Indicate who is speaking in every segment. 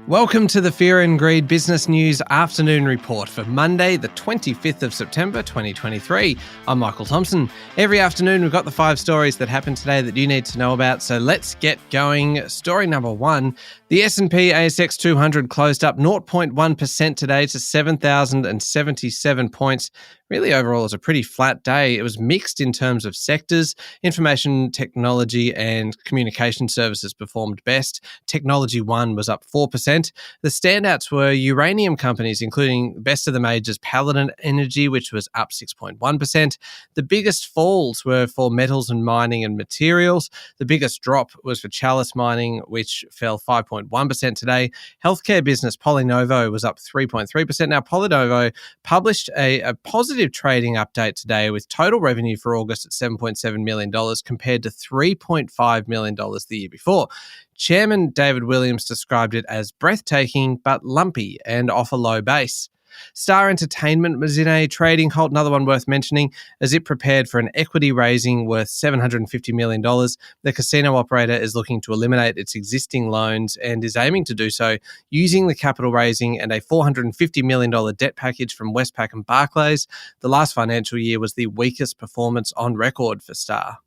Speaker 1: Welcome to the Fear and Greed Business News Afternoon Report for Monday, the 25th of September 2023. I'm Michael Thompson. Every afternoon we've got the 5 stories that happened today that you need to know about, so let's get going. Story number 1, the S&P ASX 200 closed up 0.1% today to 7,077 points. Really, overall, it's a pretty flat day. It was mixed in terms of sectors. Information technology and communication services performed best. Technology One was up 4%. The standouts were uranium companies, including best of the majors, Paladin Energy, which was up 6.1%. The biggest falls were for metals and mining and materials. The biggest drop was for Chalice Mining, which fell 5.1% today. Healthcare business PolyNovo was up 3.3%. Now, PolyNovo published a positive trading update today with total revenue for August at $7.7 million compared to $3.5 million the year before. Chairman David Williams described it as breathtaking but lumpy and off a low base. Star Entertainment was in a trading halt, another one worth mentioning, as it prepared for an equity raising worth $750 million. The casino operator is looking to eliminate its existing loans and is aiming to do so using the capital raising and a $450 million debt package from Westpac and Barclays. The last financial year was the weakest performance on record for Star.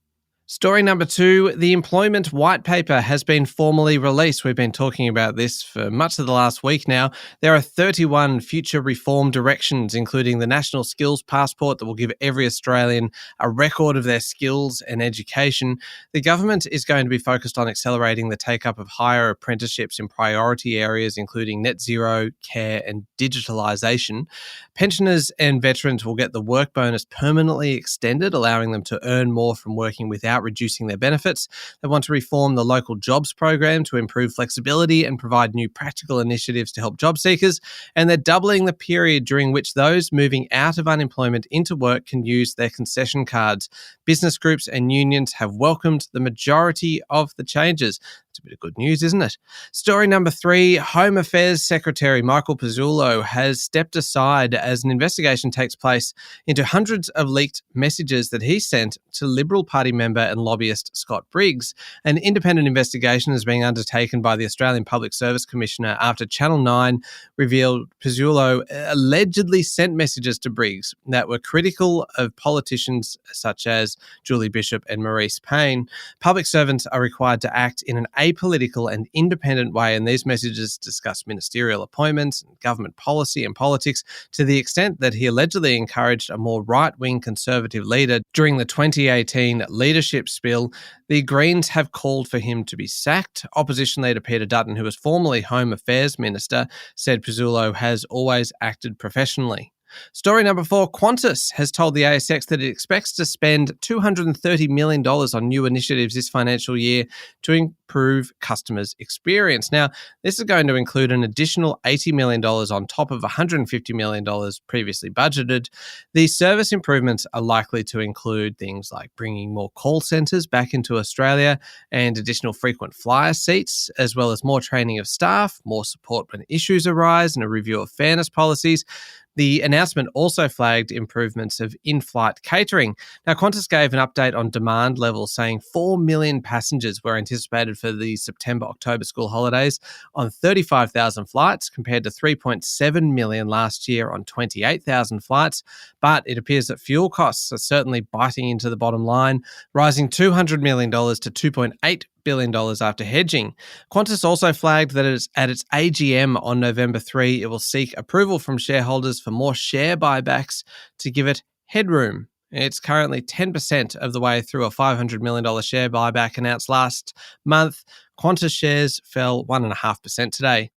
Speaker 1: Story number 2, the employment white paper has been formally released. We've been talking about this for much of the last week now. There are 31 future reform directions, including the National Skills Passport that will give every Australian a record of their skills and education. The government is going to be focused on accelerating the take-up of higher apprenticeships in priority areas, including net zero, care and digitalisation. Pensioners and veterans will get the work bonus permanently extended, allowing them to earn more from working without reducing their benefits. They want to reform the local jobs program to improve flexibility and provide new practical initiatives to help job seekers. And they're doubling the period during which those moving out of unemployment into work can use their concession cards. Business groups and unions have welcomed the majority of the changes. It's a bit of good news, isn't it? Story number 3, Home Affairs Secretary Michael Pezzullo has stepped aside as an investigation takes place into hundreds of leaked messages that he sent to Liberal Party member and lobbyist Scott Briggs. An independent investigation is being undertaken by the Australian Public Service Commissioner after Channel 9 revealed Pezzullo allegedly sent messages to Briggs that were critical of politicians such as Julie Bishop and Maurice Payne. Public servants are required to act in an apolitical and independent way, and these messages discuss ministerial appointments, government policy and politics to the extent that he allegedly encouraged a more right-wing Conservative leader during the 2018 leadership spill. The Greens have called for him to be sacked. Opposition leader Peter Dutton, who was formerly Home Affairs Minister, said Pezzullo has always acted professionally. Story number 4, Qantas has told the ASX that it expects to spend $230 million on new initiatives this financial year to improve customers' experience. Now, this is going to include an additional $80 million on top of $150 million previously budgeted. These service improvements are likely to include things like bringing more call centres back into Australia and additional frequent flyer seats, as well as more training of staff, more support when issues arise, and a review of fairness policies. The announcement also flagged improvements of in-flight catering. Now, Qantas gave an update on demand levels, saying 4 million passengers were anticipated for the September-October school holidays on 35,000 flights compared to 3.7 million last year on 28,000 flights. But it appears that fuel costs are certainly biting into the bottom line, rising $200 million to $2.8 billion after hedging. Qantas also flagged that at its AGM on November 3, it will seek approval from shareholders for more share buybacks to give it headroom. It's currently 10% of the way through a $500 million share buyback announced last month. Qantas shares fell 1.5% today.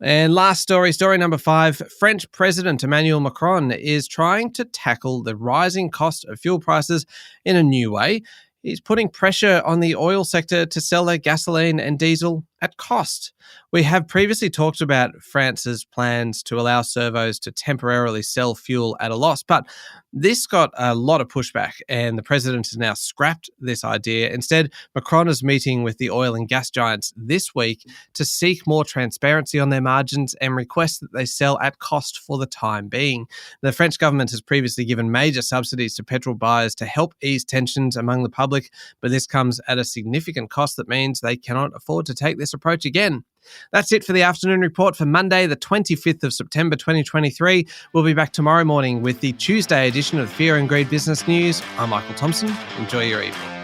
Speaker 1: And last story number 5, French President Emmanuel Macron is trying to tackle the rising cost of fuel prices in a new way. He's putting pressure on the oil sector to sell their gasoline and diesel at cost. We have previously talked about France's plans to allow servos to temporarily sell fuel at a loss, but this got a lot of pushback and the president has now scrapped this idea. Instead, Macron is meeting with the oil and gas giants this week to seek more transparency on their margins and request that they sell at cost for the time being. The French government has previously given major subsidies to petrol buyers to help ease tensions among the public, but this comes at a significant cost that means they cannot afford to take this dangerous approach again. That's it for the afternoon report for Monday, the 25th of September 2023. We'll be back tomorrow morning with the Tuesday edition of Fear and Greed Business News. I'm Michael Thompson. Enjoy your evening.